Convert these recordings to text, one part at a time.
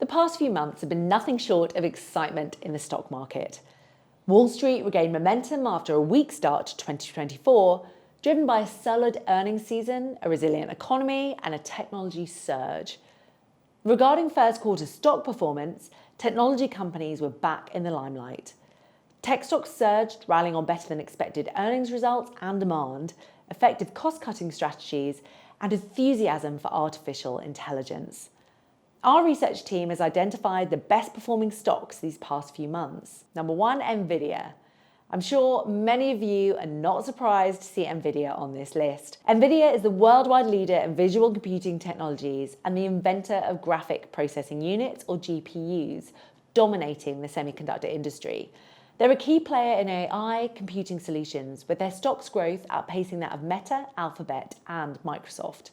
The past few months have been nothing short of excitement in the stock market. Wall Street regained momentum after a weak start to 2024, driven by a solid earnings season, a resilient economy, and a technology surge. Regarding first quarter stock performance, technology companies were back in the limelight. Tech stocks surged, rallying on better than expected earnings results and demand, effective cost-cutting strategies, and enthusiasm for artificial intelligence. Our research team has identified the best performing stocks these past few months. Number 1, Nvidia. I'm sure many of you are not surprised to see Nvidia on this list. Nvidia is the worldwide leader in visual computing technologies and the inventor of graphic processing units, or GPUs, dominating the semiconductor industry. They're a key player in AI computing solutions, with their stock's growth outpacing that of Meta, Alphabet, and Microsoft.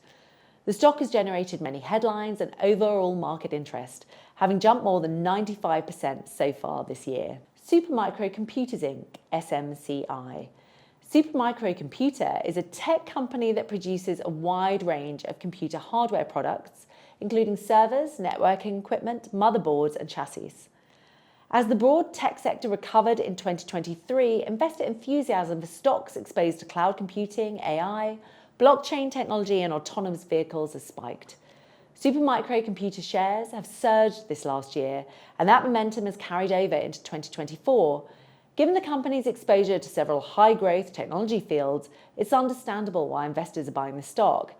The stock has generated many headlines and overall market interest, having jumped more than 95% so far this year. Supermicro Computers Inc., SMCI. Supermicro Computer is a tech company that produces a wide range of computer hardware products, including servers, networking equipment, motherboards, and chassis. As the broad tech sector recovered in 2023, investor enthusiasm for stocks exposed to cloud computing, AI, blockchain technology, and autonomous vehicles has spiked. Supermicro Computer shares have surged this last year, and that momentum has carried over into 2024. Given the company's exposure to several high-growth technology fields, it's understandable why investors are buying the stock.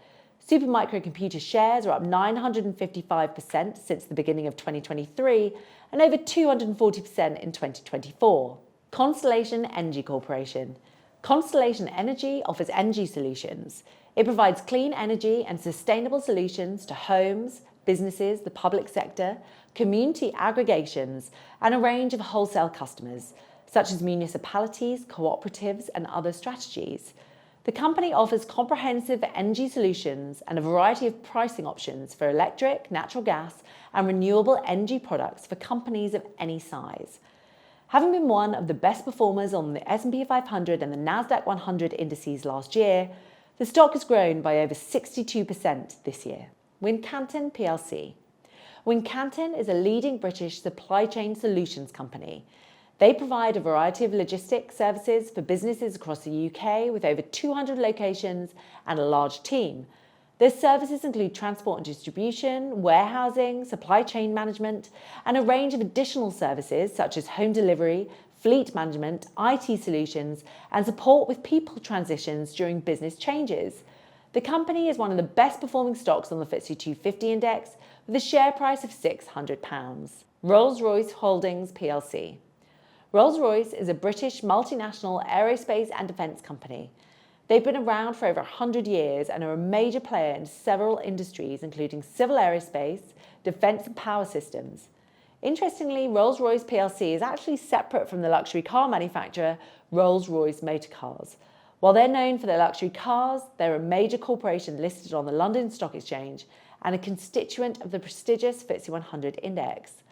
Supermicro Computer shares are up 955% since the beginning of 2023 and over 240% in 2024. Constellation Energy Corporation. Constellation Energy offers energy solutions. It provides clean energy and sustainable solutions to homes, businesses, the public sector, community aggregations, and a range of wholesale customers, such as municipalities, cooperatives, and other strategies. The company offers comprehensive energy solutions and a variety of pricing options for electric, natural gas, and renewable energy products for companies of any size. Having been one of the best performers on the S&P 500 and the Nasdaq 100 indices last year, the stock has grown by over 62% this year. Wincanton PLC. Wincanton is a leading British supply chain solutions company. They provide a variety of logistics services for businesses across the UK with over 200 locations and a large team. Their services include transport and distribution, warehousing, supply chain management, and a range of additional services such as home delivery, fleet management, IT solutions, and support with people transitions during business changes. The company is one of the best performing stocks on the FTSE 250 index with a share price of £600. Rolls-Royce Holdings PLC. Rolls-Royce is a British multinational aerospace and defence company. They've been around for over 100 years and are a major player in several industries, including civil aerospace, defence and power systems. Interestingly, Rolls-Royce PLC is actually separate from the luxury car manufacturer Rolls-Royce Motor Cars. While they're known for their luxury cars, they're a major corporation listed on the London Stock Exchange and a constituent of the prestigious FTSE 100 index.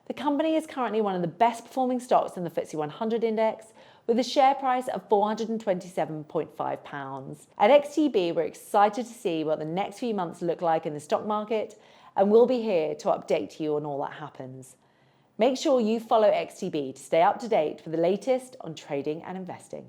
The company is currently one of the best performing stocks in the FTSE 100 index, with a share price of £427.5. At XTB, we're excited to see what the next few months look like in the stock market, and we'll be here to update you on all that happens. Make sure you follow XTB to stay up to date for the latest on trading and investing.